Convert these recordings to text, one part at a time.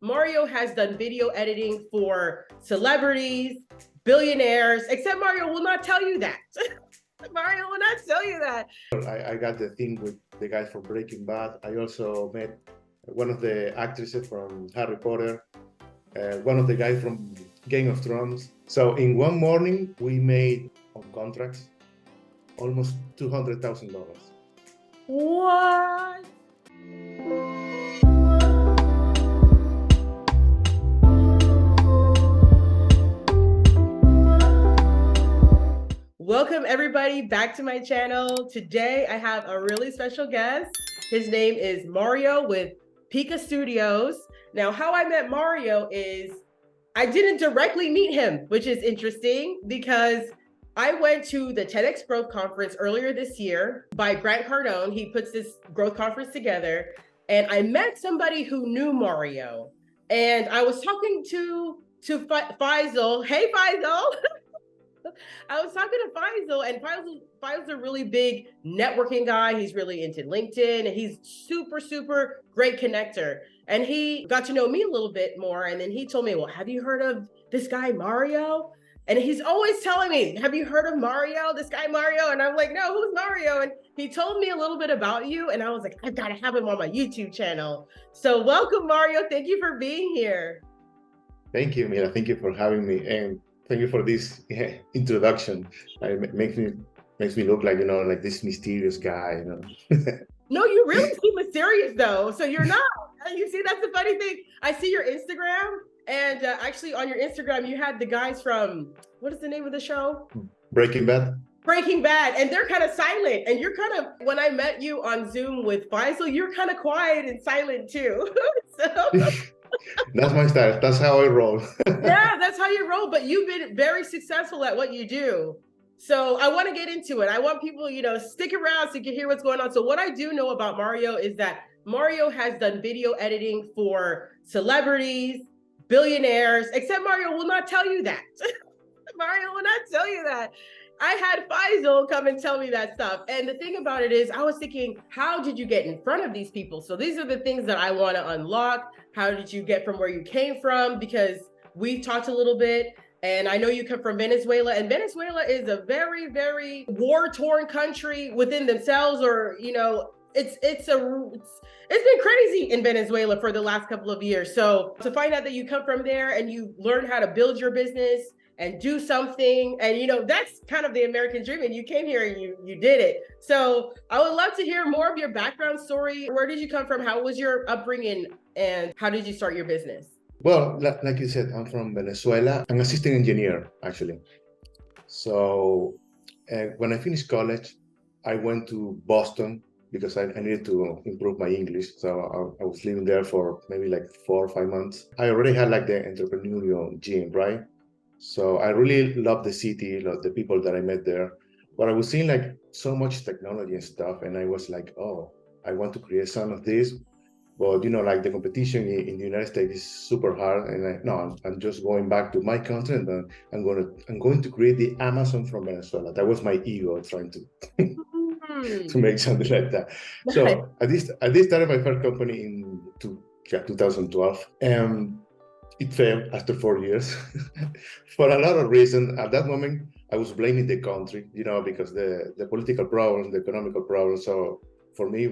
Mario has done video editing for celebrities, billionaires, except Mario will not tell you that. Mario will not tell you that. I got the thing with the guys from Breaking Bad. I also met one of the actresses from Harry Potter, one of the guys from Game of Thrones. So in one morning, we made on contracts almost $200,000. What? Welcome everybody back to my channel. Today I have a really special guest. His name is Mario with Picca Studios. Now, how I met Mario is I didn't directly meet him, which is interesting because I went to the TEDx Growth Conference earlier this year by Grant Cardone. He puts this growth conference together, and I met somebody who knew Mario. And I was talking to Faisal. Hey, Faisal. I was talking to Faisal, and Faisal's a really big networking guy. He's really into LinkedIn, and he's super great connector. And he got to know me a little bit more, and then he told me, well, have you heard of this guy Mario? And he's always telling me, have you heard of Mario, this guy Mario? And I'm like, no, who's Mario? And he told me a little bit about you, and I was like, I've got to have him on my YouTube channel. So welcome, Mario. Thank you for being here. Thank you, Mila. Thank you for having me. And thank you for this introduction. It makes me look like, like this mysterious guy, No, you really seem mysterious though. So you're not. You see, that's the funny thing. I see your Instagram, and actually on your Instagram, you had the guys from, what is the name of the show? Breaking Bad. Breaking Bad, and they're kind of silent. And you're kind of, when I met you on Zoom with Faisal, you're kind of quiet and silent too. That's my style. That's how I roll. Yeah, that's how you roll. But you've been very successful at what you do. So I want to get into it. I want people, stick around so you can hear what's going on. So what I do know about Mario is that Mario has done video editing for celebrities, billionaires, except Mario will not tell you that. Mario will not tell you that. I had Faisal come and tell me that stuff. And the thing about it is, I was thinking, how did you get in front of these people? So these are the things that I want to unlock. How did you get from where you came from? Because we talked a little bit, and I know you come from Venezuela, and Venezuela is a very war-torn country within themselves, or, it's been crazy in Venezuela for the last couple of years. So to find out that you come from there and you learn how to build your business and do something, and that's kind of the American dream, and you came here and you did it. So I would love to hear more of your background story. Where did you come from? How was your upbringing, and how did you start your business? Well, like you said, I'm from Venezuela. I'm an assistant engineer, actually. So when I finished college, I went to Boston because I needed to improve my English. So I was living there for maybe like 4 or 5 months. I already had like the entrepreneurial gene, right? So I really loved the city, loved the people that I met there. But I was seeing like so much technology and stuff, and I was like, oh, I want to create some of this. But like the competition in the United States is super hard, and I'm just going back to my country, and I'm going to create the Amazon from Venezuela. That was my ego trying to to make something like that. So I did start my first company in 2012, and it failed after 4 years for a lot of reasons. At that moment, I was blaming the country, because the political problems, the economical problems. So for me, I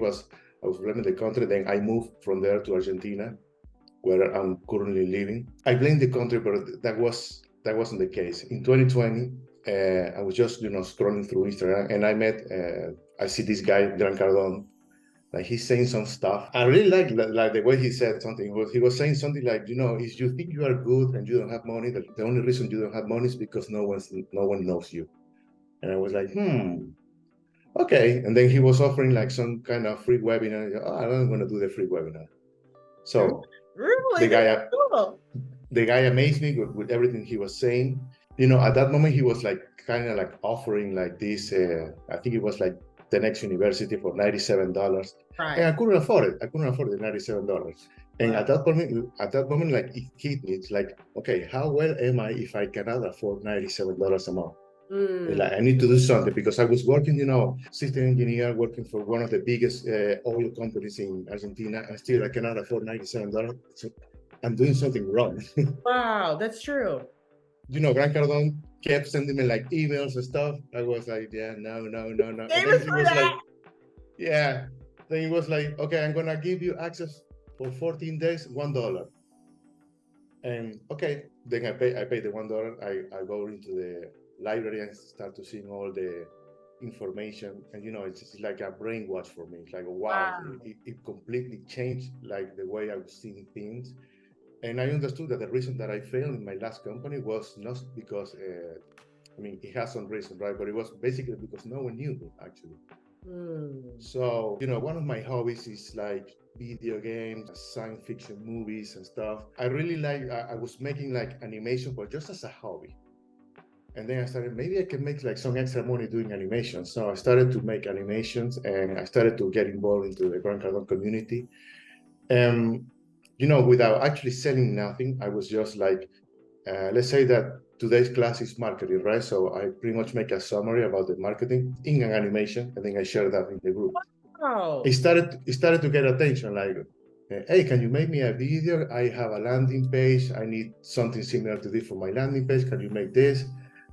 was blaming the country. Then I moved from there to Argentina, where I'm currently living. I blamed the country, but that wasn't the case. In 2020, I was just scrolling through Instagram, and I see this guy, Grant Cardone. Like, he's saying some stuff. I really like the way he said something. He was saying something like, if you think you are good and you don't have money, the only reason you don't have money is because no one knows you. And I was like, okay. And then he was offering like some kind of free webinar. I'm going to do the free webinar. So really? the guy amazed me with everything he was saying. At that moment, he was like kind of like offering like this, I think it was like the next university for $97. Right. And I couldn't afford it. I couldn't afford the $97. And at that moment, like, it hit me. It's like, okay, how well am I if I cannot afford $97 a month? Like, I need to do something, because I was working, system engineer, working for one of the biggest oil companies in Argentina, and still I cannot afford $97. So I'm doing something wrong. Wow, that's true. Grant Cardone kept sending me like emails and stuff. I was like, yeah, no, no, no, no. And then Famous he for was like, that. yeah. Then he was like, okay, I'm gonna give you access for 14 days, $1. And okay, then I pay the $1. I go into the library and start to see all the information. And it's just like a brainwash for me. It's like, wow, Wow. it completely changed like the way I was seeing things. And I understood that the reason that I failed in my last company was not because, it has some reason, right? But it was basically because no one knew me, actually. So, one of my hobbies is like video games, science fiction movies and stuff. I really I was making like animation, but just as a hobby. And then I started, maybe I can make like some extra money doing animation. So I started to make animations and I started to get involved into the Grand Cardone community. Without actually selling nothing, I was just like, let's say that today's class is marketing, right? So I pretty much make a summary about the marketing in an animation, and then I share that in the group. Wow. It started to get attention, like, hey, can you make me a video? I have a landing page. I need something similar to this for my landing page. Can you make this?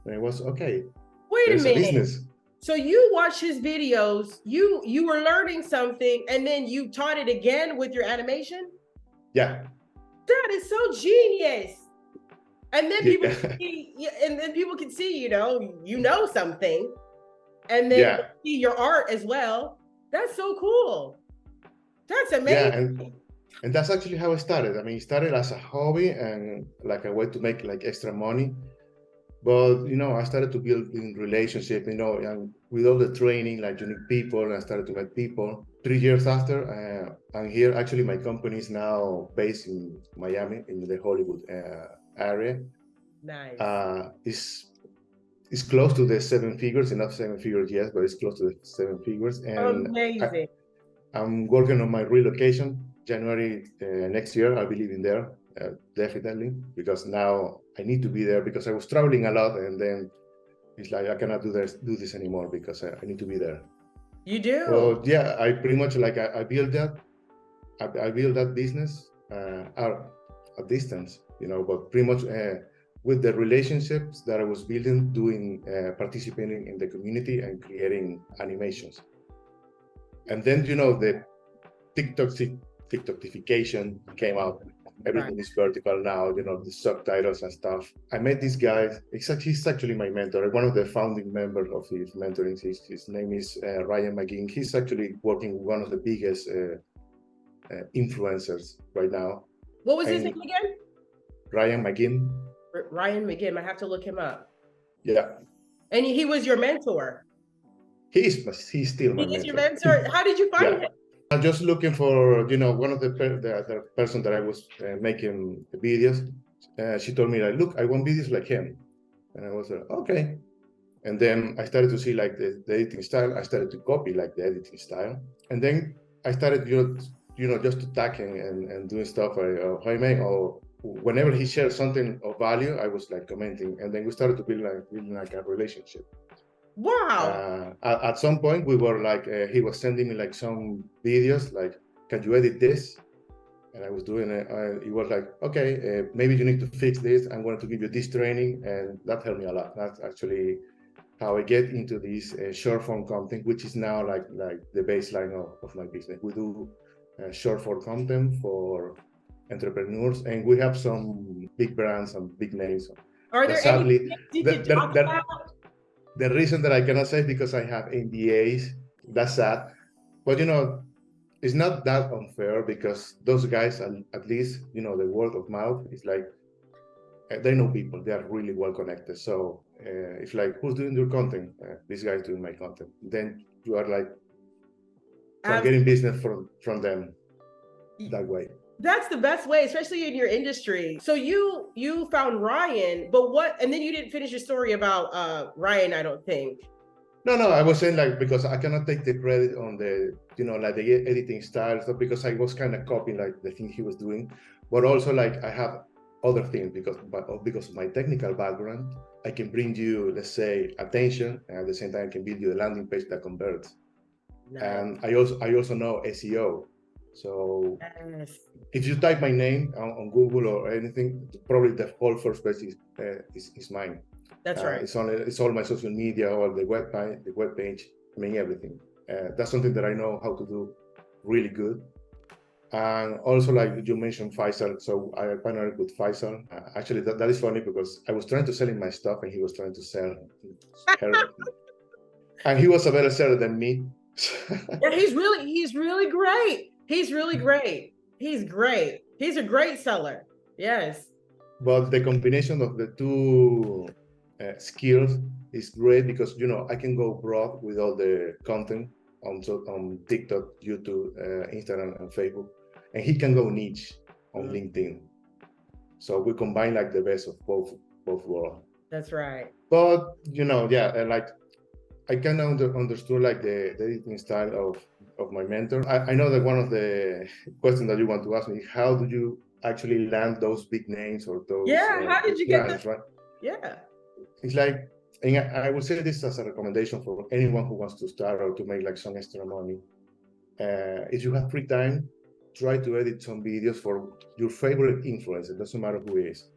And it was, okay, Wait a there's a minute. business. So you watch his videos, you were learning something, and then you taught it again with your animation? Yeah. That is so genius. And then people Yeah. can see, and then people can see, you know something, and then Yeah. see your art as well. That's so cool. That's Yeah, amazing. and that's actually how it started. It started as a hobby and like a way to make like extra money. But I started to build in relationship, and with all the training, like you need people, and I started to meet people. 3 years after, I'm here. Actually, my company is now based in Miami, in the Hollywood area. Nice. It's close to the 7 figures, not 7 figures yet, but it's close to the 7 figures. And Amazing. I'm working on my relocation. January next year, I'll be living there, definitely, because now I need to be there because I was traveling a lot, and then it's like I cannot do this anymore because I need to be there. You do. Well, yeah, I pretty much like I built that. I built that business at a distance, but pretty much with the relationships that I was building, doing, participating in the community and creating animations. And then, the TikTokification came out. Everything is vertical now, the subtitles and stuff. I met this guy. He's actually my mentor. One of the founding members of his mentoring. His name is Ryan McGinn. He's actually working with one of the biggest influencers right now. What was his name again? Ryan McGinn. Ryan McGinn. I have to look him up. Yeah. And he was your mentor. He's still my mentor. He's your mentor. How did you find him? I'm just looking for, one of the other person that I was making the videos. She told me, like, look, I want videos like him. And I was like, okay. And then I started to see like the editing style. I started to copy like the editing style. And then I started, just to tag and doing stuff. Jaime, or whenever he shared something of value, I was like commenting. And then we started to build like a relationship. Wow. At some point, we were like, he was sending me like some videos, like, can you edit this? And I was doing it. He was like, okay, maybe you need to fix this. I'm going to give you this training. And that helped me a lot. That's actually how I get into this short form content, which is now like the baseline of my business. We do short form content for entrepreneurs, and we have some big brands and big names. Are there any things you can talk about? The reason that I cannot say is because I have NDAs. That's sad. But, it's not that unfair because those guys, at least, the word of mouth is like, they know people. They are really well connected. So it's like, who's doing your content? This guy's doing my content. Then you are like, so I'm getting business from them that way. That's the best way, especially in your industry. So you found Ryan, but and then you didn't finish your story about Ryan, I don't think. No, I was saying like, because I cannot take the credit on the, like the editing style stuff, because I was kind of copying like the thing he was doing, but also like I have other things because of my technical background, I can bring you, let's say, attention, and at the same time I can build you a landing page that converts. Nice. And I also know SEO. So Yes. if you type my name on Google or anything, probably the whole first page is mine. That's right. It's all my social media, or the web page, I mean everything. That's something that I know how to do really good. And also, like you mentioned, Faisal. So I partnered with Faisal. Actually, that is funny because I was trying to sell him my stuff, and he was trying to sell her, and he was a better seller than me. Yeah, he's really great. He's really great. He's great. He's a great seller. Yes. But the combination of the two skills is great because I can go broad with all the content on TikTok, YouTube, Instagram, and Facebook, and he can go niche on LinkedIn. So we combine like the best of both worlds. That's right. But like I kind of understood like the editing style of my mentor. I know that one of the questions that you want to ask me is how do you actually land those big names or those How did you get brands, right? Yeah. It's like, and I would say this as a recommendation for anyone who wants to start or to make like some extra money. If you have free time, try to edit some videos for your favorite influencer, doesn't matter who it is,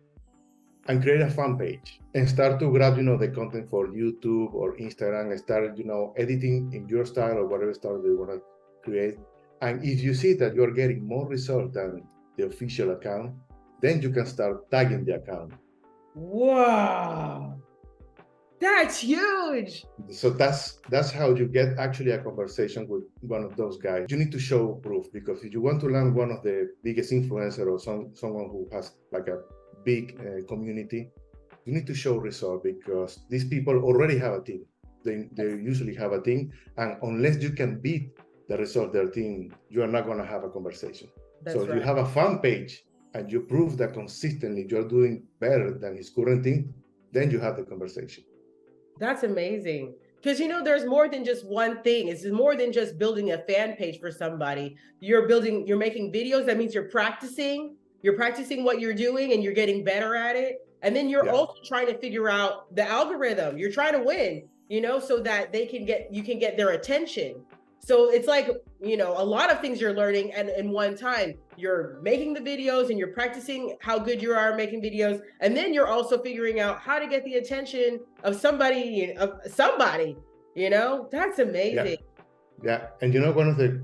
and create a fan page and start to grab, the content for YouTube or Instagram and start, editing in your style or whatever style you want to create. And if you see that you're getting more results than the official account, then you can start tagging the account. Wow. That's huge. So that's how you get actually a conversation with one of those guys. You need to show proof, because if you want to land one of the biggest influencer or someone who has like a big community, you need to show result, because these people already have a team. They usually have a team, and unless you can beat the result of their team, you are not going to have a conversation. So if you have a fan page and you prove that consistently you're doing better than his current team, then you have the conversation. That's amazing. Because there's more than just one thing. It's more than just building a fan page for somebody. You're making videos. That means you're practicing what you're doing, and you're getting better at it. And then you're also trying to figure out the algorithm. You're trying to win, so that you can get their attention. So it's like, a lot of things you're learning, and in one time you're making the videos and you're practicing how good you are making videos. And then you're also figuring out how to get the attention of somebody, that's amazing. Yeah. And one of the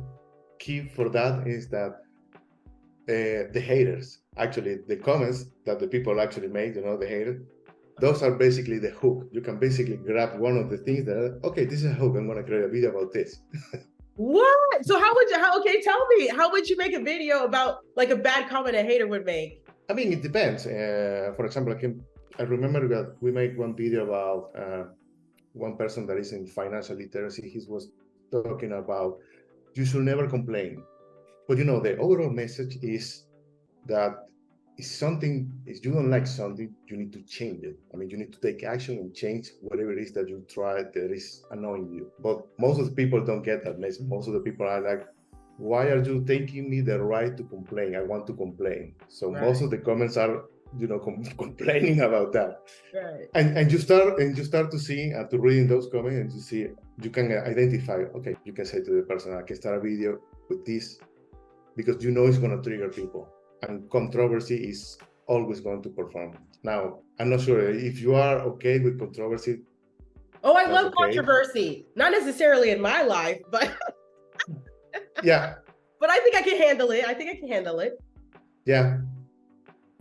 key for that is that the haters, actually, the comments that the people actually make, the haters, those are basically the hook. You can basically grab one of the things that, okay, this is a hook. I'm going to create a video about this. What? So okay, tell me, how would you make a video about like a bad comment a hater would make? I mean, it depends. For example, I remember that we made one video about one person that is in financial literacy. He was talking about you should never complain. But the overall message is that if you don't like something, you need to change it. I mean, you need to take action and change whatever it is that you try that is annoying you. But most of the people don't get that message. Most of the people are like, why are you taking me the right to complain? I want to complain. So most of the comments are, complaining about that. Right. And you start to see, to reading those comments, and you can identify, okay, you can say to the person, I can start a video with this, because it's going to trigger people. And controversy is always going to perform. Now, I'm not sure if you are okay with controversy. Oh, I love controversy. Not necessarily in my life, but yeah. But I think I can handle it. Yeah.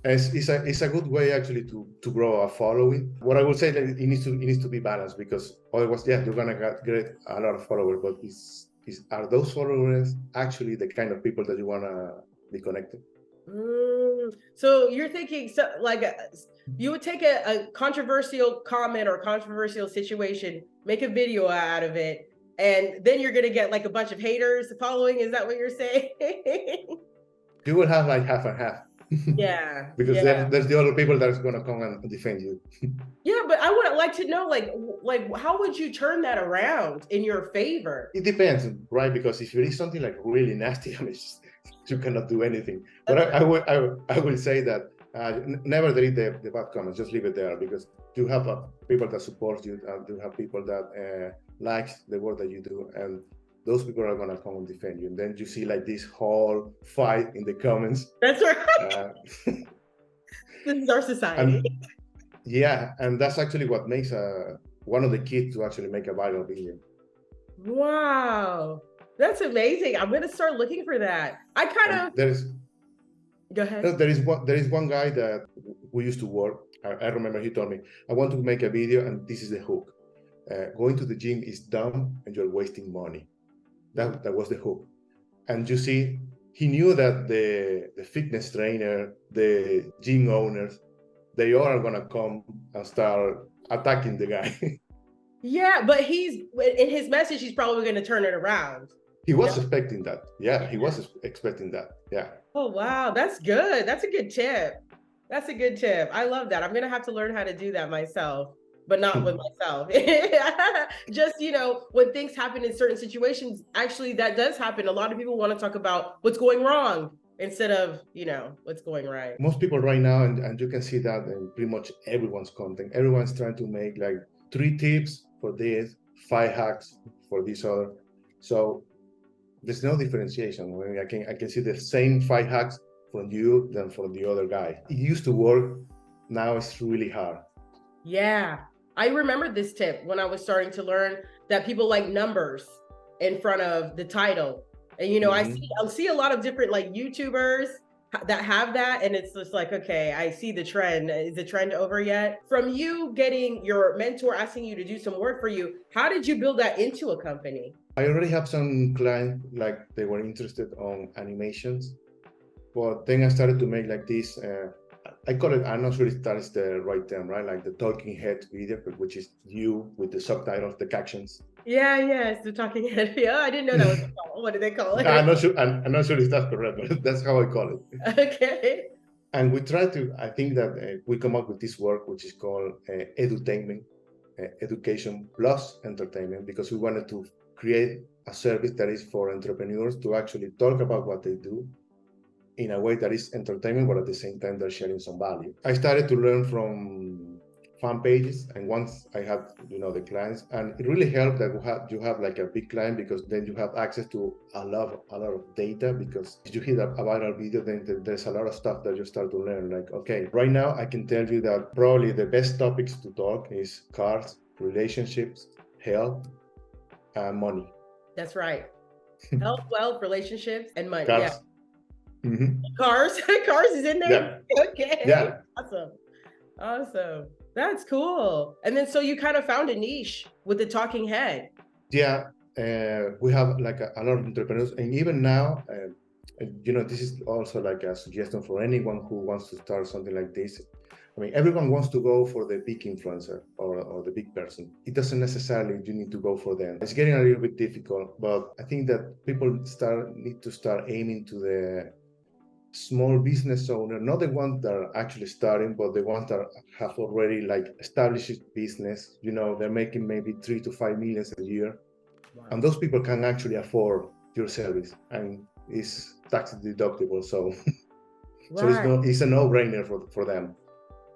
It's a good way actually to grow a following. What I would say that it needs to be balanced, because otherwise, you're gonna get a lot of followers, but are those followers actually the kind of people that you wanna be connected? So you're thinking, you would take a controversial comment or controversial situation, make a video out of it, and then you're gonna get like a bunch of haters following. Is that what you're saying? You will have like half and half. Yeah. Because there's the other people that's gonna come and defend you. Yeah, but I would like to know, like how would you turn that around in your favor? It depends, right? Because if it is something like really nasty, I mean, you cannot do anything. But I will say that never delete the bad comments. Just leave it there, because you have people that support you, and you have people that like the work that you do, and those people are gonna come and defend you. And then you see like this whole fight in the comments. That's right. Uh, This is our society. and that's actually what makes one of the keys to actually make a viral video. Wow. That's amazing. I'm gonna start looking for that. I kind of go ahead. There is one guy that we used to work. I remember he told me, I want to make a video and this is the hook. Going to the gym is dumb and you're wasting money. That was the hook. And you see, he knew that the fitness trainer, the gym owners, they all are gonna come and start attacking the guy. Yeah, but he's in his message, he's probably going to turn it around. He was expecting that. Yeah, he was expecting that. Yeah. Oh, wow. That's good. That's a good tip. That's a good tip. I love that. I'm going to have to learn how to do that myself, but not with myself. Just, when things happen in certain situations, actually, that does happen. A lot of people want to talk about what's going wrong instead of, what's going right. Most people right now, and you can see that in pretty much everyone's content, everyone's trying to make like 3 tips for this, 5 hacks for this other. So there's no differentiation. I mean, I can see the same 5 hacks from you than from the other guy. It used to work. Now it's really hard. Yeah. I remember this tip when I was starting to learn that people like numbers in front of the title. And, I see a lot of different like YouTubers that have that, and it's just like, okay, I see the trend. Is the trend over yet? From you getting your mentor asking you to do some work for you, how did you build that into a company? I already have some clients, like they were interested on animations, but then I started to make like this, I call it, I'm not sure if that is the right term, right? Like the talking head video, which is you with the subtitles, the captions. Yeah, it's the talking head. Yeah, I didn't know that was called. What do they call it? I'm not sure if that's correct, but that's how I call it. Okay. And we try to, I think that we come up with this work, which is called edutainment, education plus entertainment, because we wanted to create a service that is for entrepreneurs to actually talk about what they do in a way that is entertainment, but at the same time they're sharing some value. I started to learn from fan pages, and once I had the clients, and it really helped that you have like a big client, because then you have access to a lot of data, because if you hit a viral video, then there's a lot of stuff that you start to learn. Like, okay, right now I can tell you that probably the best topics to talk is cars, relationships, health, and money. That's right. Health, wealth, relationships, and money. Cars. Yeah. Mm-hmm. Cars is in there. Yeah. Okay. Yeah. Awesome. That's cool. And then so you kind of found a niche with the talking head. Yeah. We have like a lot of entrepreneurs, and even now, this is also like a suggestion for anyone who wants to start something like this. I mean, everyone wants to go for the big influencer or the big person. It doesn't necessarily you need to go for them. It's getting a little bit difficult, but I think that people need to start aiming to the small business owner, not the ones that are actually starting, but the ones that have already like established business. They're making maybe 3 to 5 million a year. Wow. And those people can actually afford your service, and it's tax deductible. So, right. So it's a no-brainer for them.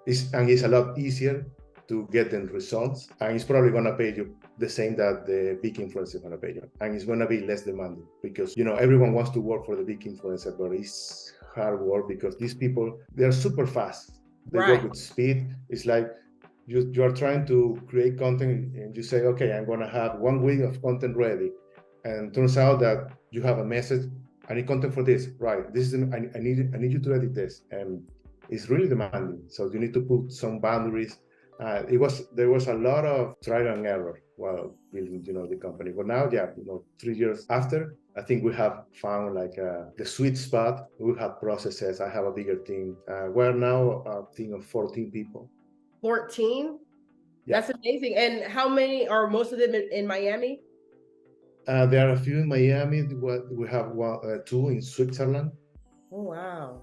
It's a lot easier to get them results, and it's probably going to pay you the same that the big influencer is going to pay you, and it's going to be less demanding, because everyone wants to work for the big influencer, but it's hard work, because these people, they're super fast. They work with speed. It's like you are trying to create content, and you say, okay, I'm going to have 1 week of content ready, and turns out that you have a message, I need content for this, right? This is I need you to edit this, and it's really demanding. So you need to put some boundaries. There was a lot of trial and error while building, the company. But now, 3 years after, I think we have found like the sweet spot. We have processes. I have a bigger team. We're now a team of 14 people. 14? Yeah. That's amazing. And how many are most of them in Miami? There are a few in Miami. We have 2 in Switzerland. Oh, wow.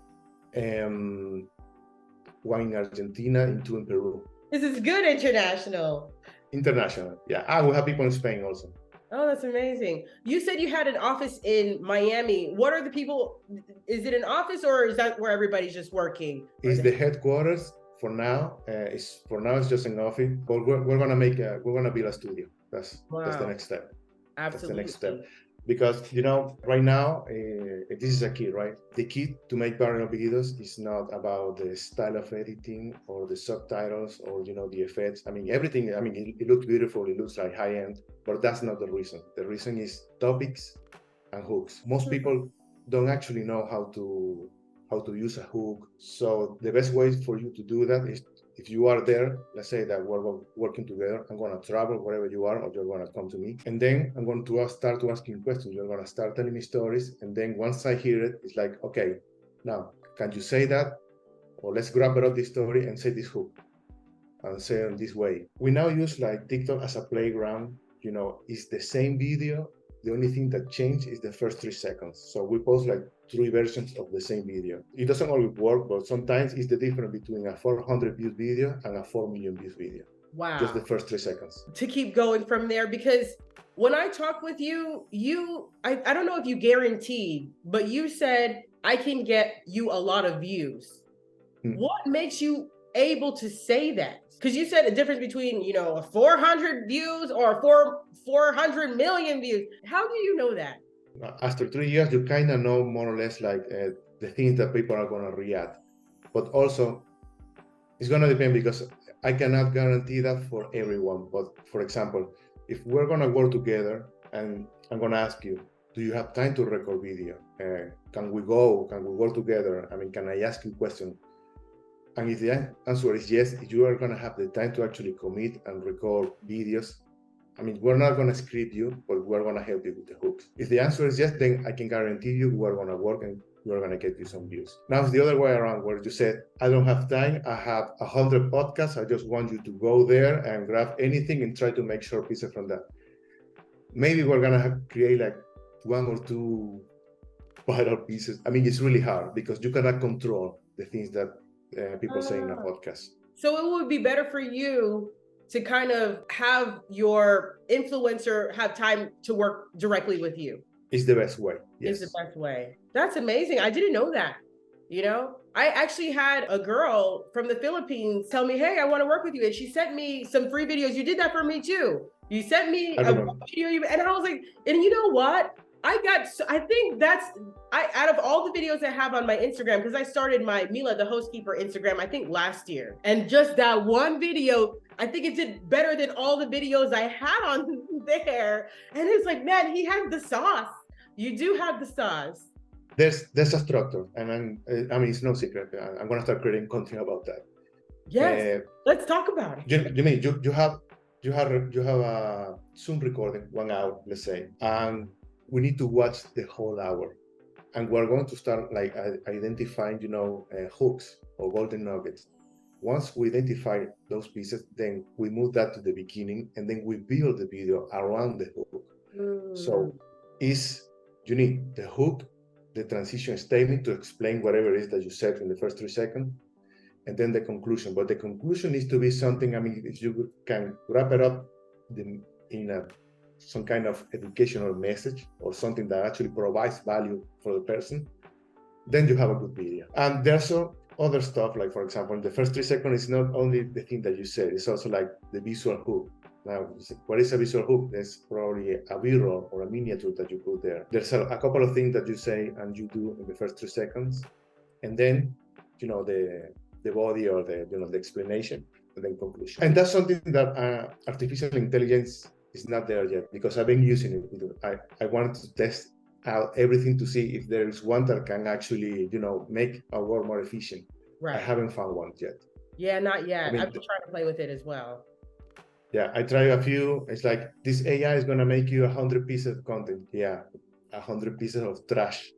1 in Argentina and 2 in Peru. This is good international. International, yeah. We have people in Spain also. Oh, that's amazing. You said you had an office in Miami. What are the people? Is it an office, or is that where everybody's just working? It's the headquarters for now. It's just an office, but we're gonna build a studio. That's the next step. Absolutely. That's the next step. Because right now this is a key, right? The key to make viral videos is not about the style of editing or the subtitles or the effects. I mean everything. I mean it looks beautiful, it looks like high end, but that's not the reason. The reason is topics and hooks. Most people don't actually know how to use a hook. So the best way for you to do that is, if you are there, let's say that we're working together, I'm going to travel wherever you are, or you're going to come to me. And then I'm going to start to asking questions. You're going to start telling me stories. And then once I hear it, it's like, okay, now, can you say that? Or let's grab it up this story and say this hook and say it this way. We now use like TikTok as a playground. It's the same video. The only thing that changed is the first 3 seconds. So we post like 3 versions of the same video. It doesn't always work, but sometimes it's the difference between a 400 views video and a 4 million views video. Wow. Just the first 3 seconds. To keep going from there, because when I talk with you, I don't know if you guaranteed, but you said I can get you a lot of views. What makes you able to say that? Because you said a difference between, a 400 views or 400 million views. How do you know that? After 3 years, you kind of know more or less like the things that people are going to react. But also, it's going to depend, because I cannot guarantee that for everyone. But for example, if we're going to work together and I'm going to ask you, do you have time to record video? Can we work together? I mean, can I ask you a question? And if the answer is yes, you are going to have the time to actually commit and record videos. I mean, we're not going to script you, but we're going to help you with the hooks. If the answer is yes, then I can guarantee you we're going to work and we're going to get you some views. Now it's the other way around, where you said, I don't have time. I have 100 podcasts. I just want you to go there and grab anything and try to make short pieces from that. Maybe we're going to create like 1 or 2 viral pieces. I mean, it's really hard because you cannot control the things that people say in a podcast. So it would be better for you to kind of have your influencer have time to work directly with you. It's the best way. Yes. It's the best way. That's amazing. I didn't know that. I actually had a girl from the Philippines tell me, hey, I want to work with you. And she sent me some free videos. You did that for me too. You sent me a video, and I was like, and you know what? I think out of all the videos I have on my Instagram, because I started my Mila, the Hostkeeper Instagram, I think last year. And just that one video, I think it did better than all the videos I had on there. And it's like, man, he has the sauce. You do have the sauce. There's a structure, and I mean, it's no secret. I'm going to start creating content about that. Yes, let's talk about it. You mean you have a Zoom recording 1 hour, let's say, and we need to watch the whole hour, and we're going to start like identifying, hooks or golden nuggets. Once we identify those pieces, then we move that to the beginning, and then we build the video around the hook. So you need the hook, the transition statement to explain whatever it is that you said in the first 3 seconds, and then the conclusion. But the conclusion needs to be something, I mean, if you can wrap it up in some kind of educational message or something that actually provides value for the person, then you have a good video. And there's other stuff, like for example, the first 3 seconds is not only the thing that you said, it's also like the visual hook. Now, what is a visual hook? There's probably a B-roll or a miniature that you put there. There's a couple of things that you say and you do in the first 3 seconds, and then the body or the explanation, and then conclusion. And that's something that artificial intelligence is not there yet, because I've been using it. I wanted to test out everything to see if there is one that can actually, make our work more efficient. Right. I haven't found one yet. Yeah, not yet. I've been trying to play with it as well. Yeah, I tried a few. It's like, this AI is going to make you 100 pieces of content. Yeah, 100 pieces of trash.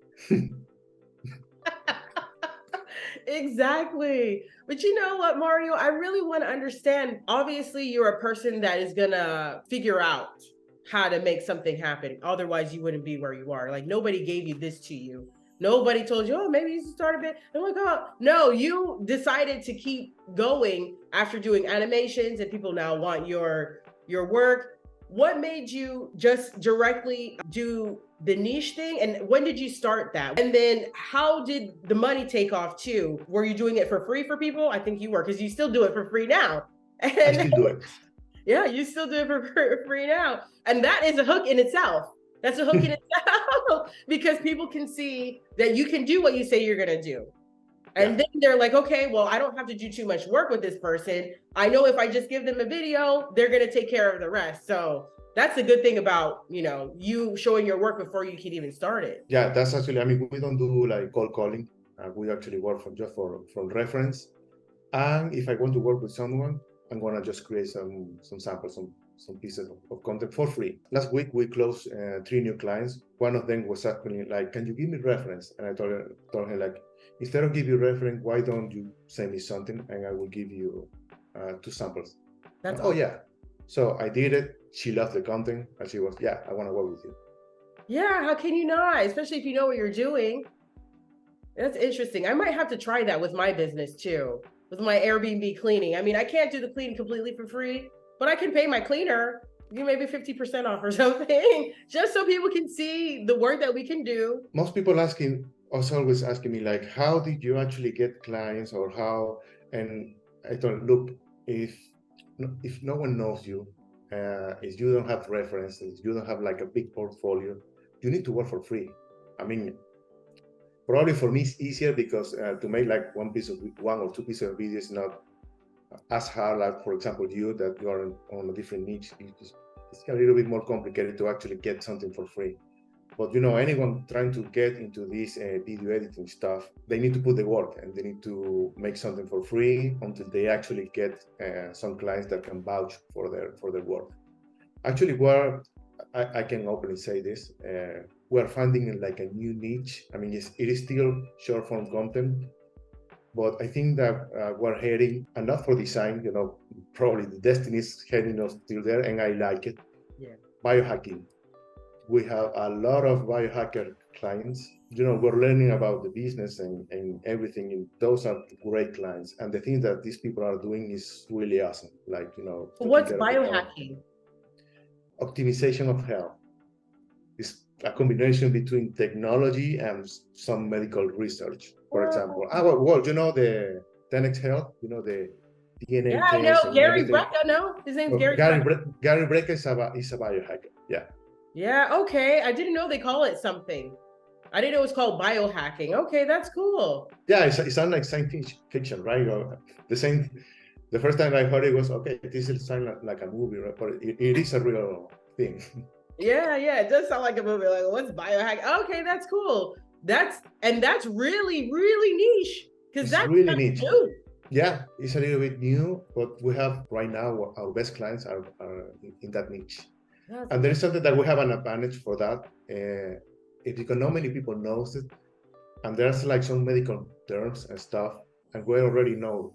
Exactly. But you know what, Mario, I really want to understand. Obviously, you're a person that is going to figure out how to make something happen. Otherwise, you wouldn't be where you are. Like, nobody gave you this to you. Nobody told you, oh, maybe you should start a bit. I'm like, oh, no, you decided to keep going after doing animations, and people now want your work. What made you just directly do the niche thing? And when did you start that? And then how did the money take off too? Were you doing it for free for people? I think you were, because you still do it for free now. I still do it. Yeah, you still do it for free now. And that is a hook in itself. That's a hook in itself because people can see that you can do what you say you're gonna do. And then they're like, okay, well, I don't have to do too much work with this person. I know if I just give them a video, they're gonna take care of the rest. So that's a good thing about, you showing your work before you can even start it. Yeah, that's actually, I mean, we don't do like cold calling. We actually work from reference. And if I want to work with someone, I'm gonna just create some samples, some pieces of content for free. Last week we closed 3 new clients. One of them was asking like, "Can you give me reference?" And I told her like, "Instead of give you reference, why don't you send me something and I will give you 2 samples." That's Oh yeah. So I did it. She loved the content and she was, "Yeah, I want to work with you." Yeah, how can you not? Especially if you know what you're doing. That's interesting. I might have to try that with my business too, with my Airbnb cleaning. I mean, I can't do the cleaning completely for free, but I can pay my cleaner, maybe 50% off or something, just so people can see the work that we can do. Most people always asking me like, how did you actually get clients or how? And I thought, look, if no one knows you, if you don't have references, you don't have like a big portfolio, you need to work for free. I mean, probably for me it's easier because to make like one or two pieces of video is not as hard as, for example, that you are on a different niche. It's a little bit more complicated to actually get something for free. But anyone trying to get into this video editing stuff, they need to put the work and they need to make something for free until they actually get some clients that can vouch for their work. Actually, I can openly say this, we're finding like a new niche. I mean, it is still short form content, but I think that we're heading, and not for design, probably the destiny is heading us still there, and I like it. Yeah. Biohacking. We have a lot of biohacker clients. We're learning about the business and everything. And those are great clients. And the things that these people are doing is really awesome. Like, What's biohacking? Optimization of health. It's a combination between technology and some medical research. For example, the 10x Health, the DNA Yeah, test. I know and Gary everything. Brecka. No, his name's Gary Brecka. Gary Brecka is a biohacker. Yeah. Yeah, okay. I didn't know they call it something. I didn't know it was called biohacking. Okay, that's cool. Yeah, it sounds like science fiction, right? The first time I heard it was, okay, this is sound like a movie, right? But it is a real thing. Yeah, it does sound like a movie. Like, what's biohack? Okay, that's cool. That's really, really niche. Because that's really niche. New. Yeah, it's a little bit new, but we have right now our best clients are in that niche. And there is something that we have an advantage for that. Because not many people knows it, and there's like some medical terms and stuff, and we already knows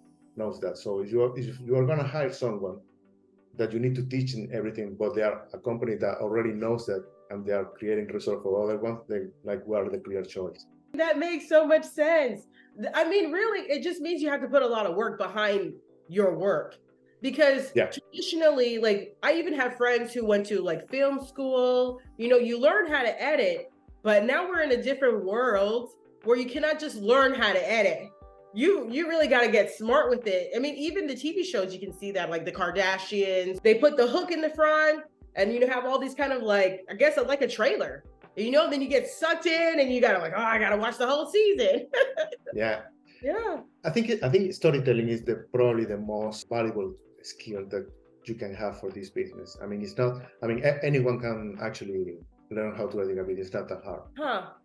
that. So if you are gonna hire someone that you need to teach in everything, but they are a company that already knows that and they are creating resource for other ones, we are the clear choice. That makes so much sense. I mean, really, it just means you have to put a lot of work behind your work. Because traditionally, like, I even have friends who went to like film school, you learn how to edit, but now we're in a different world where you cannot just learn how to edit. You really got to get smart with it. I mean, even the TV shows, you can see that, like the Kardashians, they put the hook in the front and have all these kind of like, I guess like a trailer, then you get sucked in and you gotta I gotta watch the whole season. Yeah. I think storytelling is probably the most valuable skill that you can have for this business. I mean, anyone can actually learn how to edit a video. It's not that hard.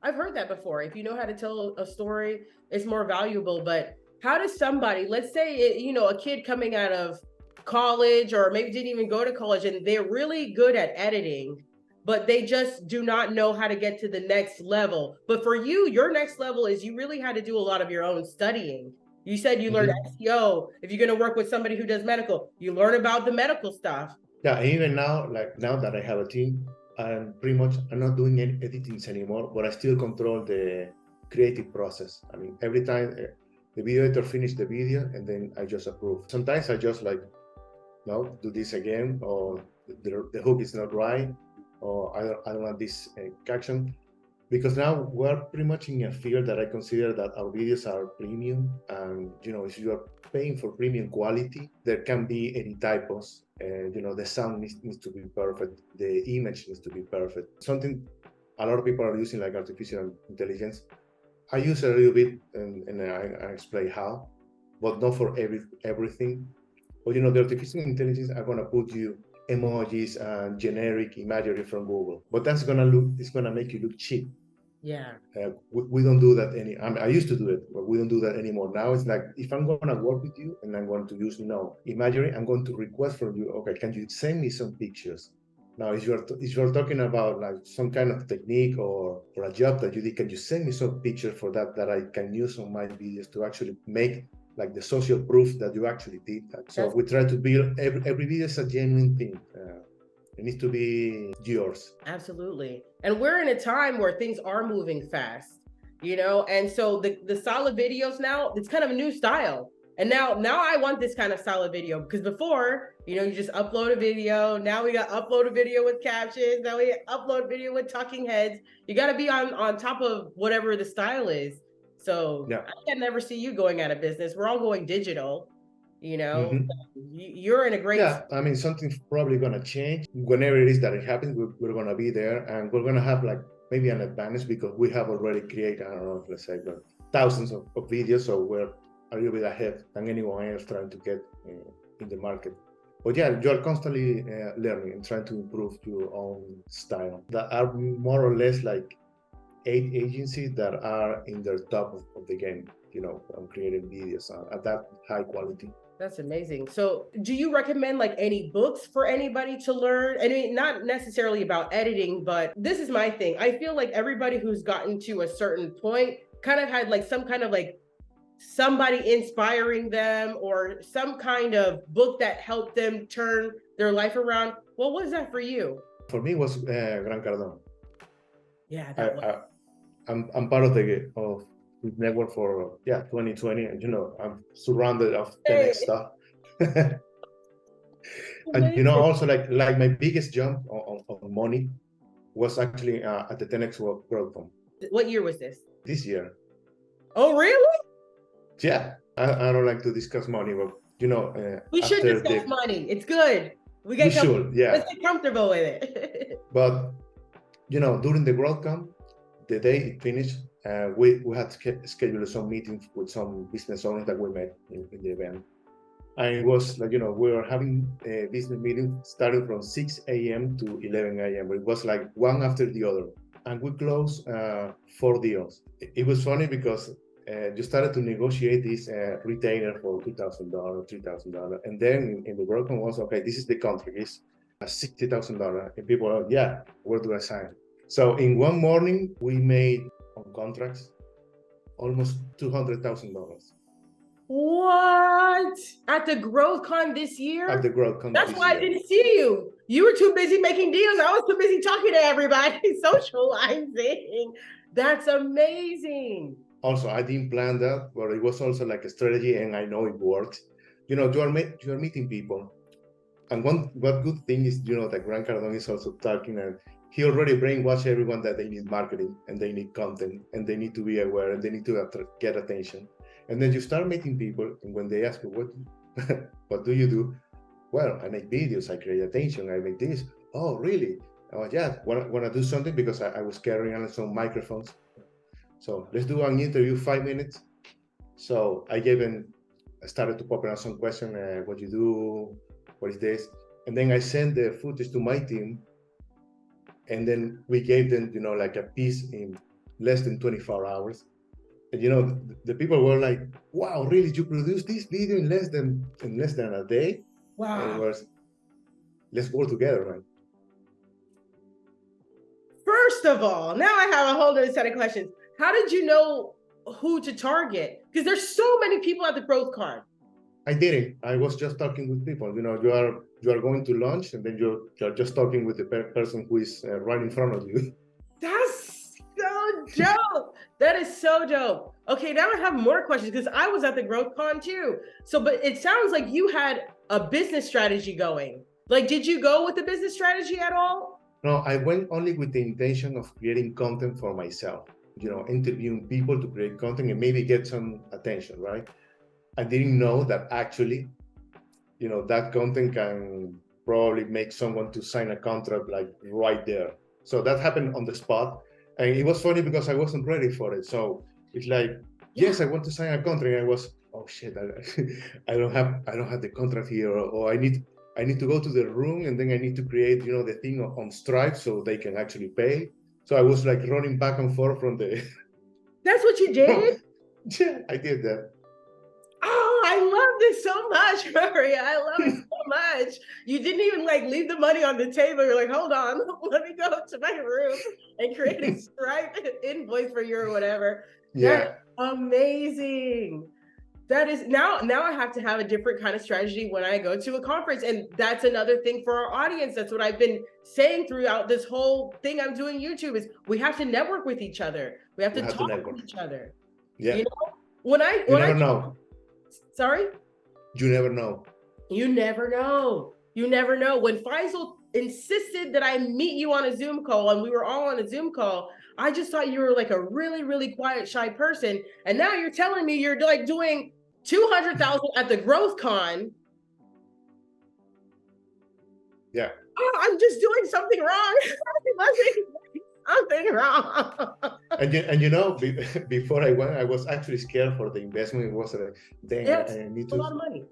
I've heard that before. If you know how to tell a story, it's more valuable. But how does somebody, let's say, a kid coming out of college or maybe didn't even go to college and they're really good at editing, but they just do not know how to get to the next level. But for you, your next level is you really had to do a lot of your own studying. You said you learned SEO. If you're going to work with somebody who does medical, you learn about the medical stuff. Yeah, even now that I have a team, I'm not doing any editings anymore, but I still control the creative process. I mean, every time the video editor finishes the video and then I just approve. Sometimes I just do this again, or the hook is not right, or I don't want this caption. Because now we're pretty much in a field that I consider that our videos are premium, and if you are paying for premium quality, there can be any typos. The sound needs to be perfect. The image needs to be perfect. Something a lot of people are using, like artificial intelligence. I use a little bit, and I explain how, but not for everything. But the artificial intelligence are gonna put you emojis and generic imagery from Google, but it's gonna make you look cheap. Yeah. We don't do that I used to do it, but we don't do that anymore. Now it's like, if I'm going to work with you and I'm going to use imagery, I'm going to request from you, okay, can you send me some pictures? Now, if you're talking about like some kind of technique or a job that you did, can you send me some pictures for that I can use on my videos to actually make like the social proof that you actually did that? So we try to build every video is a genuine thing. It needs to be yours. Absolutely. And we're in a time where things are moving fast, and so the solid videos now, it's kind of a new style. And now I want this kind of solid video, because before, you just upload a video. Now we got upload a video with captions. Now we upload a video with talking heads. You got to be on top of whatever the style is. So yeah. I can never see you going out of business. We're all going digital. You're in a great. Yeah, I mean, something's probably going to change. Whenever it is that it happens, we're going to be there, and we're going to have like maybe an advantage because we have already created, I don't know, let's say thousands of videos, so we're a little bit ahead than anyone else trying to get in the market. But yeah, you're constantly learning and trying to improve your own style. That are more or less like 8 agencies that are in the top of the game, on creating videos at that high quality. That's amazing. So do you recommend like any books for anybody to learn? I mean, not necessarily about editing, but this is my thing. I feel like everybody who's gotten to a certain point kind of had like some kind of like somebody inspiring them, or some kind of book that helped them turn their life around. What was that for you? For me, it was Grant Cardone. Yeah. I'm part of the network for 2020, and I'm surrounded of 10x stuff. And also like my biggest jump on money was actually at the 10x Growth Fund. What year was this? This year. Oh, really? Yeah, I don't like to discuss money, but we should discuss money. It's good. We should, yeah. Let's get comfortable with it. But during the Growth Camp, the day it finished, we had scheduled some meetings with some business owners that we met in the event. And it was like, we were having a business meeting starting from 6 a.m. to 11 a.m. It was like one after the other. And we closed 4 deals. It was funny because you started to negotiate this retainer for $2,000, $3,000. And then in the broken was, okay, this is the contract, it's $60,000. And people are, yeah, where do I sign? So in one morning, we made on contracts almost $200,000. What? At the GrowthCon this year? At the GrowthCon. That's why I didn't see you. You were too busy making deals. I was too busy talking to everybody, socializing. That's amazing. Also, I didn't plan that, but it was also like a strategy, and I know it works. You are meeting people, and one good thing is that Grant Cardone is also talking, and he already brainwashed everyone that they need marketing and they need content and they need to be aware and they need to get attention. And then you start meeting people, and when they ask you what do you do? Well, I make videos, I create attention, I make this. Oh, really? Oh, yeah. Want to do something? Because I was carrying on some microphones. So let's do an interview, 5 minutes. So I started to pop around some question, what you do, what is this? And then I sent the footage to my team. And then we gave them, like a piece in less than 24 hours. And, the people were like, wow, really? You produced this video in less than a day? Wow. And it was, let's work together, right? First of all, now I have a whole other set of questions. How did you know who to target? Because there's so many people at the GrowthCon. I didn't. I was just talking with people. You are going to lunch, and then you're just talking with the person who is right in front of you. That's so dope. That is so dope. Okay, now I have more questions because I was at the GrowthCon too. So, but it sounds like you had a business strategy going. Like, did you go with the business strategy at all? No, I went only with the intention of creating content for myself. Interviewing people to create content and maybe get some attention, right? I didn't know that actually, that content can probably make someone to sign a contract like right there. So that happened on the spot. And it was funny because I wasn't ready for it. So it's like, yes, I want to sign a contract. And I was, oh shit, I don't have the contract here, or I need to go to the room, and then I need to create, the thing on Stripe so they can actually pay. So I was like running back and forth from the. That's what you did? Yeah, I did that. Oh, I love this so much, Maria. I love it so much. You didn't even like leave the money on the table. You're like, hold on, let me go to my room and create a Stripe invoice for you or whatever. Yeah. That's amazing. That is now I have to have a different kind of strategy when I go to a conference. And that's another thing for our audience. That's what I've been saying throughout this whole thing I'm doing YouTube is we have to network with each other. We have to talk with each other. Yeah. You know, you never know. Sorry? You never know. You never know. You never know. When Faisal insisted that I meet you on a Zoom call and we were all on a Zoom call, I just thought you were like a really, really quiet, shy person. And now you're telling me you're like doing 200,000 at the Growth Con. Yeah. Oh, I'm just doing something wrong. Something wrong. And before I went, I was actually scared for the investment. It was like, dang, Yes, I need a lot of money.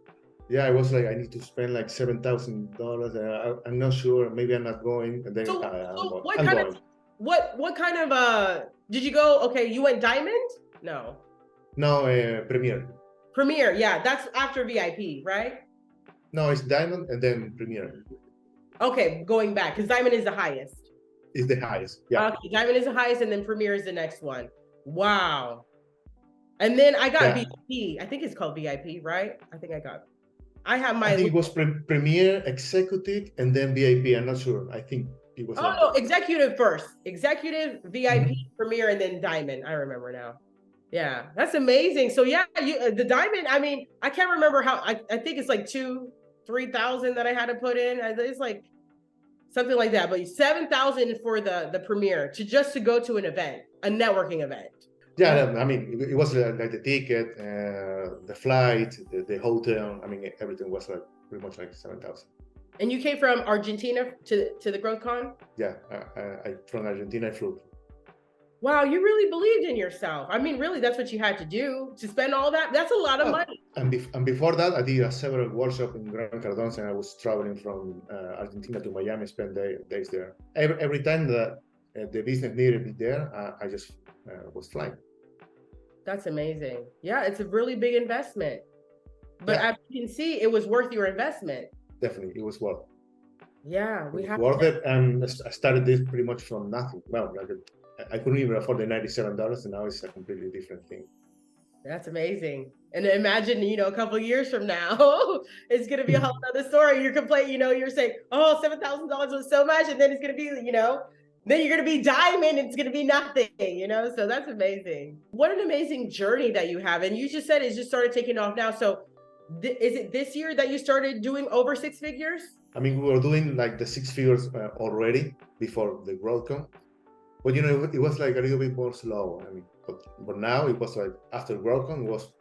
Yeah, I was like, I need to spend like $7,000. I'm not sure. Maybe I'm not going. And then what kind of did you go? Okay, you went Diamond? No. No, Premier. Premier, yeah, that's after VIP, right? No, it's Diamond and then Premier. Okay, going back because Diamond is the highest. Is the highest. Yeah. Okay, Diamond is the highest, and then Premier is the next one. Wow. And then I got VIP. I think it's called VIP, right? I think it was Premier, Executive, and then VIP. I'm not sure. I think it was. No, Executive first. Executive, VIP, Premier, and then Diamond. I remember now. Yeah, that's amazing. So yeah, the Diamond. I mean, I can't remember how. I think it's like 2,000-3,000 that I had to put in. It's like something like that. But 7,000 for the Premier to go to an event, a networking event. Yeah, I mean, it was like the ticket, the flight, the hotel. I mean, everything was like pretty much like 7,000. And you came from Argentina to the Growth Con? Yeah, I from Argentina I flew. Wow, you really believed in yourself. I mean, really, that's what you had to do to spend all that. That's a lot of money. And before that, I did several workshops in Gran Cardón, and I was traveling from Argentina to Miami, spend days there. Every time that the business needed me there, I just was flying. That's amazing. Yeah, it's a really big investment. But as you can see, it was worth your investment. Definitely, it was worth. Yeah, worth it. And I started this pretty much from nothing. Well, like I couldn't even afford the $97, and now it's a completely different thing. That's amazing. And imagine, a couple of years from now, it's going to be a whole other story. You're complaining, you're saying, oh, $7,000 was so much. And then it's going to be, then you're going to be Diamond. It's going to be nothing, so that's amazing. What an amazing journey that you have. And you just said it just started taking off now. So is it this year that you started doing over 6 figures? I mean, we were doing like the 6 figures already before the GrowthCon. But it was like a little bit more slow. I mean, but now it was like after GrowthCon it was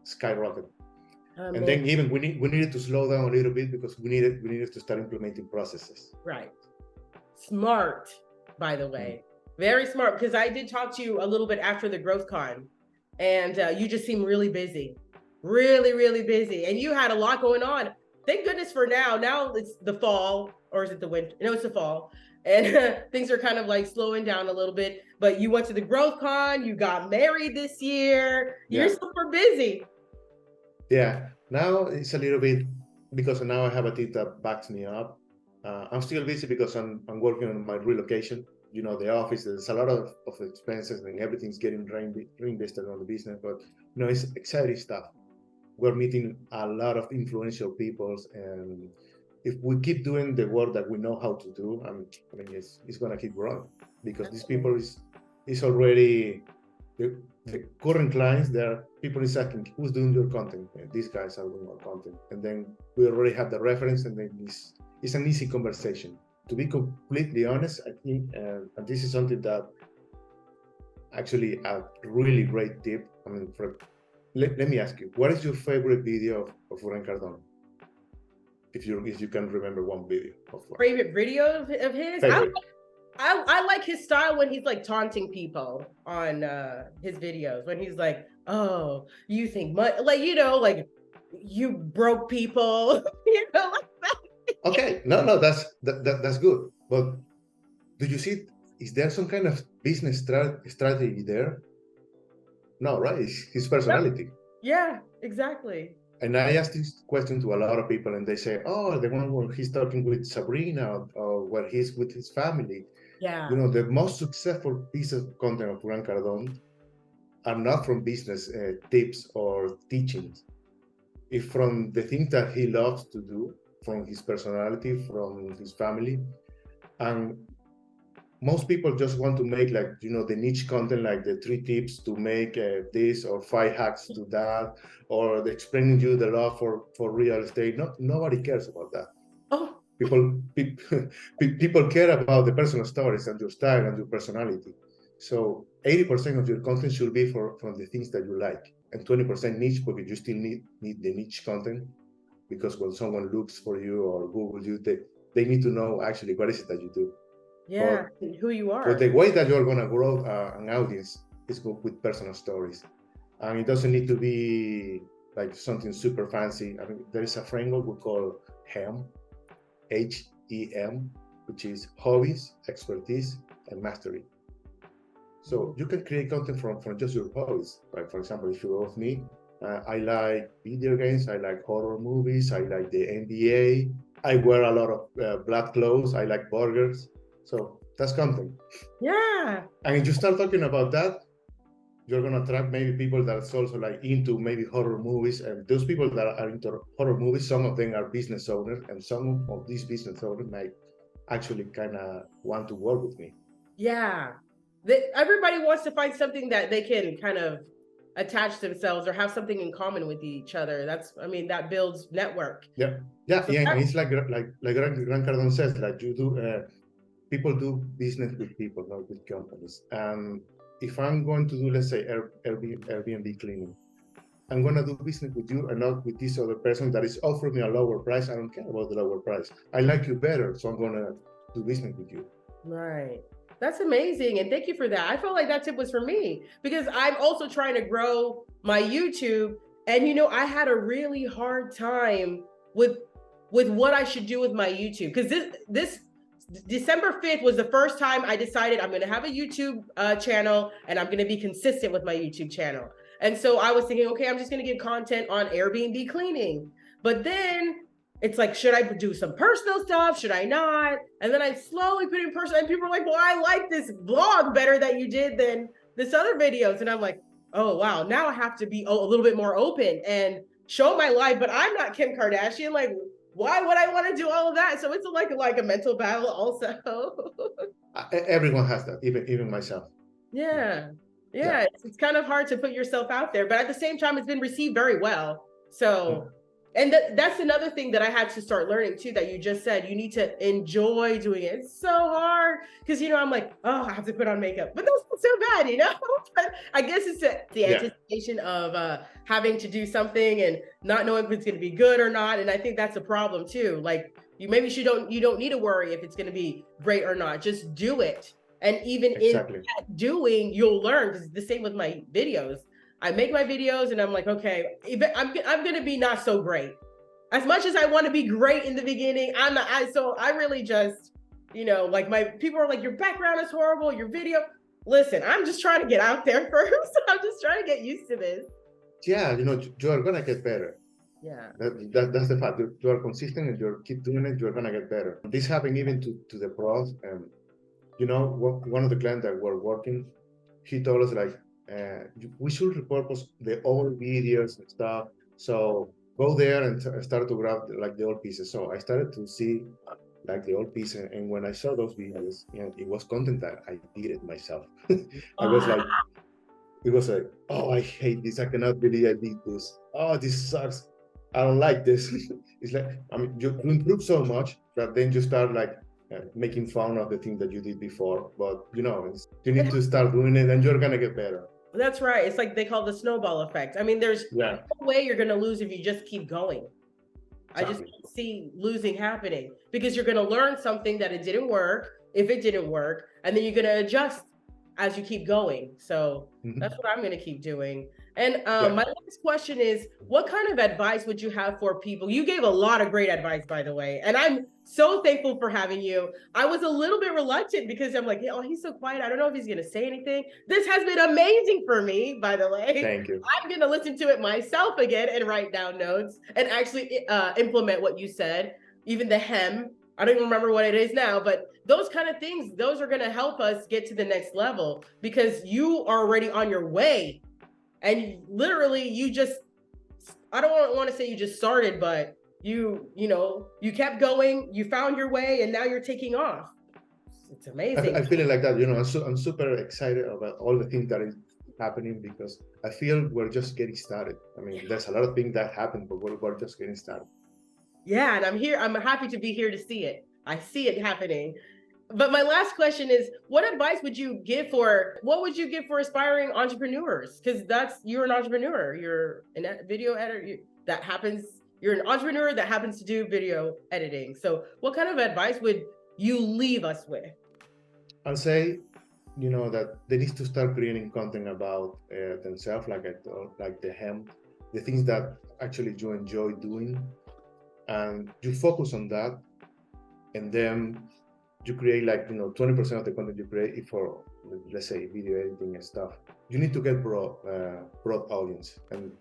skyrocket. And then even we needed to slow down a little bit because we needed to start implementing processes. Right. Smart, by the way, very smart. Because I did talk to you a little bit after the GrowthCon, and you just seem really busy, really, really busy, and you had a lot going on. Thank goodness for now. Now it's the fall, or is it the winter? No, it's the fall. And things are kind of like slowing down a little bit, but you went to the GrowthCon, you got married this year. You're super busy. Yeah, now it's a little bit because now I have a team that backs me up. I'm still busy because I'm working on my relocation. The office, there's a lot of expenses and everything's getting reinvested on the business, but it's exciting stuff. We're meeting a lot of influential people, and if we keep doing the work that we know how to do, I mean, it's gonna keep growing because these people is already the current clients. There are people is asking who's doing your content. And these guys are doing our content, and then we already have the reference, and then it's an easy conversation. To be completely honest, I think, and this is something that actually a really great tip. I mean, let me ask you, what is your favorite video of Frank Cardone? If you can remember one video of one. Favorite video of his? Favorite. I like his style when he's like taunting people on his videos, when he's like, oh, you think like, you know, like you broke people, you know, like that. Okay, no, that's good. But do you see, is there some kind of business strategy there? No, right? It's his personality. Yeah, exactly. And I asked this question to a lot of people, and they say, oh, the one where he's talking with Sabrina, or where he's with his family. Yeah. You know, the most successful pieces of content of Grant Cardone are not from business tips or teachings. It's from the things that he loves to do, from his personality, from his family. And most people just want to make, like, you know, the niche content, like the 3 tips to make this, or 5 hacks to that, or explaining you the law for real estate. Nobody cares about that. Oh. People care about the personal stories and your style and your personality. So 80% of your content should be from the things that you like, and 20% niche, because you still need the niche content, because when someone looks for you or Google you, they need to know actually what is it that you do. Yeah, who you are. But the way that you're going to grow an audience is with personal stories. And it doesn't need to be like something super fancy. I mean, there is a framework we call HEM, HEM, which is hobbies, expertise, and mastery. So you can create content from just your hobbies. Like, for example, if you go with me, I like video games, I like horror movies, I like the NBA, I wear a lot of black clothes, I like burgers. So that's content. Yeah. And if you start talking about that, you're going to attract maybe people that's also like into maybe horror movies. And those people that are into horror movies, some of them are business owners, and some of these business owners might actually kind of want to work with me. Yeah. Everybody wants to find something that they can kind of attach themselves or have something in common with each other. That builds network. Yeah. And it's like Grant Cardone says, like, you do, people do business with people, not with companies. And if I'm going to do, let's say, Airbnb cleaning, I'm going to do business with you and not with this other person that is offering me a lower price. I don't care about the lower price. I like you better, so I'm going to do business with you. Right. That's amazing. And thank you for that. I felt like that tip was for me, because I'm also trying to grow my YouTube. And, you know, I had a really hard time with what I should do with my YouTube, because this December 5th was the first time I decided I'm going to have a YouTube channel, and I'm going to be consistent with my YouTube channel. And so I was thinking, okay, I'm just going to give content on Airbnb cleaning. But then it's like, should I do some personal stuff? Should I not? And then I slowly put in personal, and people are like, well, I like this vlog better that you did than this other videos. And I'm like, oh, wow, now I have to be a little bit more open and show my life, but I'm not Kim Kardashian. Like, why would I want to do all of that? So it's like a mental battle also. Everyone has that, even myself. Yeah. It's kind of hard to put yourself out there, but at the same time, it's been received very well. So, and that's another thing that I had to start learning too, that you just said, you need to enjoy doing it. It's so hard, because, you know, I'm like, oh, I have to put on makeup, but that's not so bad, you know? But I guess it's the anticipation of having to do something and not knowing if it's going to be good or not. And I think that's a problem too. Like, you don't need to worry if it's going to be great or not. Just do it. And even in that doing, you'll learn, because it's the same with my videos. I make my videos and I'm like, okay, I'm going to be not so great. As much as I want to be great in the beginning, I'm not. So I really just, you know, like, my people are like, your background is horrible, your video. Listen, I'm just trying to get out there first. I'm just trying to get used to this. Yeah, you know, you are going to get better. Yeah. That's the fact. You are consistent and you keep doing it, you're going to get better. This happened even to the pros. And, you know, one of the clients that were working, he told us, like, we should repurpose the old videos and stuff. So go there and start to grab like the old pieces. So I started to see like the old pieces, and when I saw those videos, you know, it was content that I did it myself. I was like, it was like, oh, I hate this. I cannot believe I did this. Oh, this sucks. I don't like this. It's like, I mean, you improve so much that then you start like making fun of the thing that you did before. But, you know, you need to start doing it and you're going to get better. That's right. It's like they call the snowball effect. I mean, there's Yeah, no way you're going to lose if you just keep going. I just exactly. don't see losing happening because you're going to learn something that it didn't work, if it didn't work, and then you're going to adjust as you keep going. So that's Mhm. what I'm going to keep doing. And Yeah. my next question is, what kind of advice would you have for people? You gave a lot of great advice, by the way, and I'm so thankful for having you. I was a little bit reluctant because I'm like, oh, he's so quiet. I don't know if he's going to say anything. This has been amazing for me, by the way. Thank you. I'm going to listen to it myself again and write down notes and actually implement what you said, even the hem. I don't even remember what it is now, but those kind of things, those are going to help us get to the next level because you are already on your way. And literally, you just, I don't want to say you just started, but you kept going, you found your way, and now you're taking off. It's amazing. I feel it like that. I'm super excited about all the things that is happening because I feel we're just getting started. I mean, there's a lot of things that happen, but we're just getting started. Yeah, and I'm here. I'm happy to be here to see it. I see it happening. But my last question is, what advice would you give for what would you give for aspiring entrepreneurs? Because you're an entrepreneur. You're a video editor that happens. You're an entrepreneur that happens to do video editing. So what kind of advice would you leave us with? I'll say, that they need to start creating content about themselves, like like the things that actually you enjoy doing, and you focus on that, and then you create 20% of the content you create is for, let's say, video editing and stuff. You need to get broad audience, and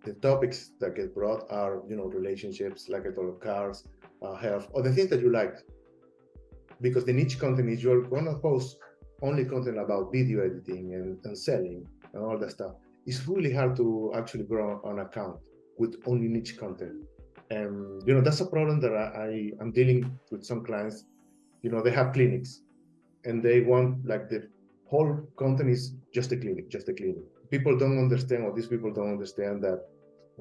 the topics that get broad are relationships, like I told, cars, health, or the things that you like, because the niche content is you're gonna post only content about video editing and selling and all that stuff. It's really hard to actually grow an account with only niche content. And that's a problem that I'm dealing with some clients. They have clinics and they want like the whole content is just a clinic, just a clinic. People don't understand, or these people don't understand that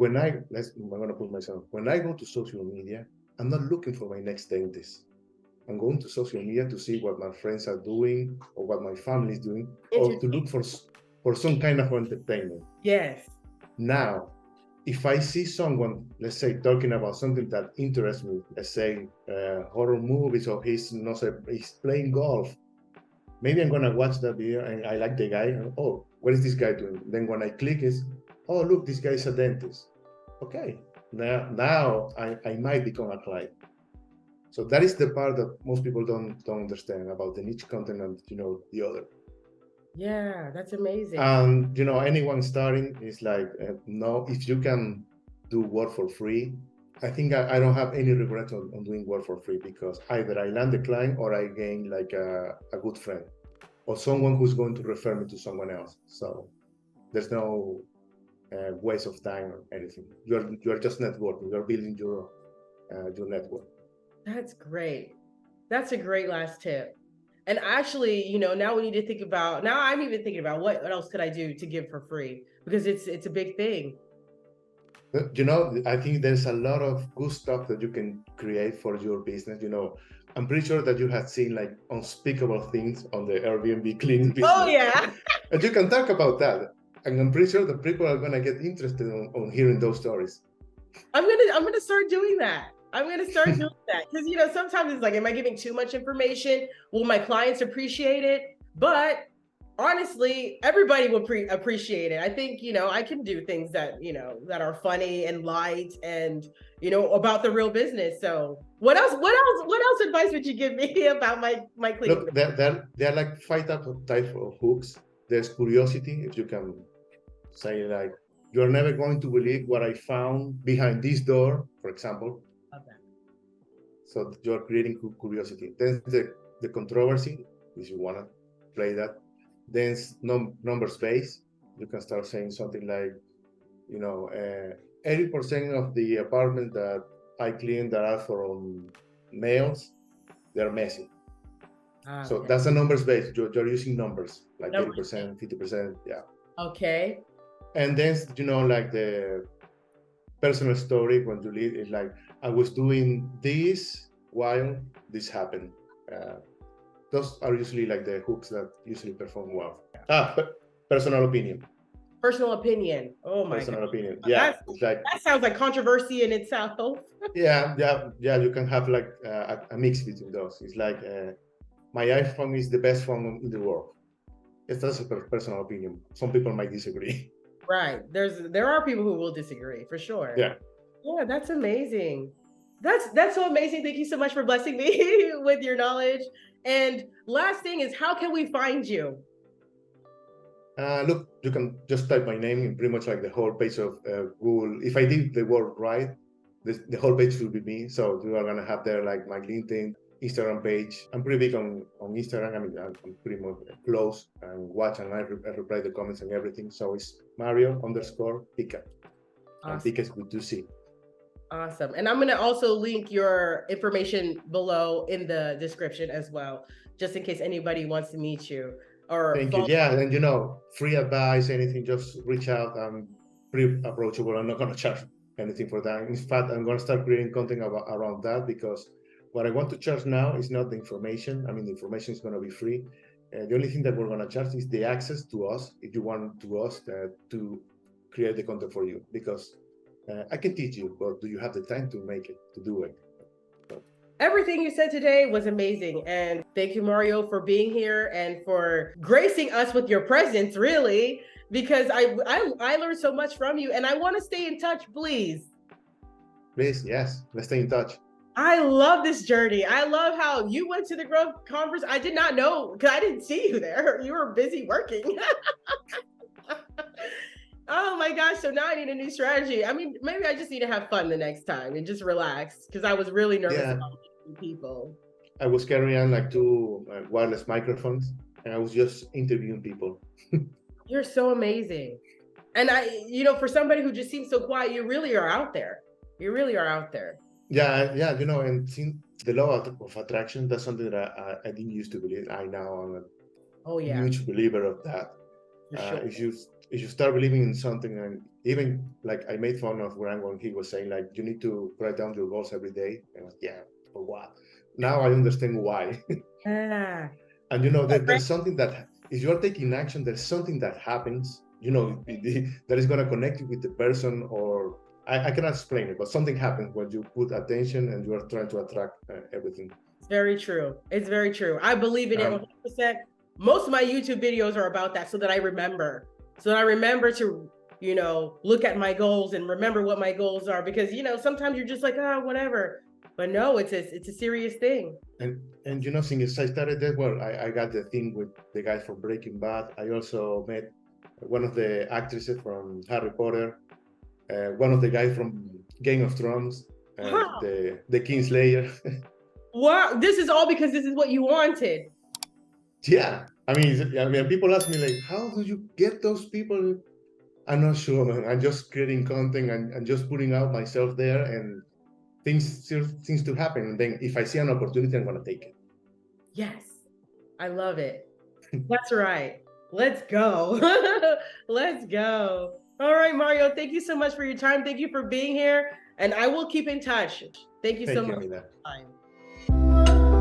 I'm gonna put myself, when I go to social media, I'm not looking for my next dentist. I'm going to social media to see what my friends are doing or what my family is doing, or to look for some kind of entertainment. Yes. Now, if I see someone, let's say, talking about something that interests me, let's say horror movies, or he's playing golf, maybe I'm gonna watch that video and I like the guy. And, oh, what is this guy doing? Then when I click, oh look, this guy is a dentist. Okay, now I might become a client. So that is the part that most people don't understand about the niche content and the other. Yeah, that's amazing. And anyone starting is like, no, if you can do work for free, I think I don't have any regret on doing work for free, because either I land the client or I gain like a good friend or someone who's going to refer me to someone else. So there's no waste of time or anything. You're just networking. You're building your network. That's great. That's a great last tip. And actually, now we need to think about, now I'm even thinking about what else could I do to give for free? Because it's a big thing. I think there's a lot of good stuff that you can create for your business. I'm pretty sure that you have seen like unspeakable things on the Airbnb cleaning business. Oh yeah. And you can talk about that. And I'm pretty sure that people are gonna get interested on hearing those stories. I'm gonna start doing that. I'm gonna start doing that because sometimes it's like, am I giving too much information? Will my clients appreciate it? But honestly, everybody will appreciate it. I think I can do things that that are funny and light and about the real business. So what else advice would you give me about my cleaning? Look, there are like five types of hooks. There's curiosity, if you can say like, you're never going to believe what I found behind this door, for example. Okay. So you're creating curiosity. Then the controversy, if you want to play that. Then number space. You can start saying something like, 80% of the apartments that I clean that are from males, they're messy. So Okay. that's a numbers base. You're using numbers like 80%, 50%, yeah. Okay. And then like the personal story when you leave is like, I was doing this while this happened. Those are usually like the hooks that usually perform well. But Personal opinion. Personal opinion. Oh my Personal God. opinion. Yeah, it's like That sounds like controversy in itself. yeah. You can have like a mix between those. It's like my iPhone is the best phone in the world. It's just a personal opinion. Some people might disagree. Right. There are people who will disagree for sure. Yeah. Yeah, that's amazing. That's so amazing. Thank you so much for blessing me with your knowledge. And last thing is, how can we find you? Look, you can just type my name in pretty much like the whole page of Google. If I did the word right, the whole page will be me. So you are gonna have there like my LinkedIn, Instagram page. I'm pretty big on Instagram. I mean, I'm pretty much close and watch, and I reply the comments and everything. So it's Mario_Picca. Awesome. And Picca is with 2C. Awesome. And I'm going to also link your information below in the description as well, just in case anybody wants to meet you. Or thank you. Yeah, and free advice, anything, just reach out. I'm pretty approachable. I'm not going to charge anything for that. In fact, I'm going to start creating content around that, because what I want to charge now is not the information. I mean, the information is going to be free. The only thing that we're going to charge is the access to us, if you want to us to create the content for you, because I can teach you, but do you have the time to make it, to do it? Everything you said today was amazing. And thank you, Mario, for being here and for gracing us with your presence, really, because I learned so much from you, and I want to stay in touch, please. Please, yes, let's stay in touch. I love this journey. I love how you went to the Growth Conference. I did not know, because I didn't see you there. You were busy working. Oh my gosh, so now I need a new strategy. I mean, maybe I just need to have fun the next time and just relax, because I was really nervous about meeting people. I was carrying like 2 wireless microphones, and I was just interviewing people. You're so amazing. And for somebody who just seems so quiet, you really are out there. You really are out there. Yeah, and since the law of attraction, that's something that I didn't used to believe. I now am a huge believer of that. Sure. If you start believing in something, and even like I made fun of Grant when he was saying like you need to write down your goals every day. And I was, yeah, for what? Now I understand why. And there's something that if you're taking action, there's something that happens, that is going to connect you with the person, or I cannot explain it, but something happens when you put attention and you are trying to attract everything. It's very true. It's very true. I believe in it 100%. Most of my YouTube videos are about that, so that I remember to, look at my goals and remember what my goals are, because, sometimes you're just like, whatever, but no, it's a serious thing. And since I started that, well, I got the thing with the guy from Breaking Bad. I also met one of the actresses from Harry Potter, one of the guys from Game of Thrones, the Kingslayer. Wow, this is all because this is what you wanted. Yeah, I mean, people ask me like, how do you get those people? I'm not sure, man. I'm just creating content and just putting out myself there, and things to happen. And then if I see an opportunity, I'm gonna take it. Yes, I love it. That's right. Let's go. Let's go. All right, Mario. Thank you so much for your time. Thank you for being here, and I will keep in touch. Thank you so much. Mila.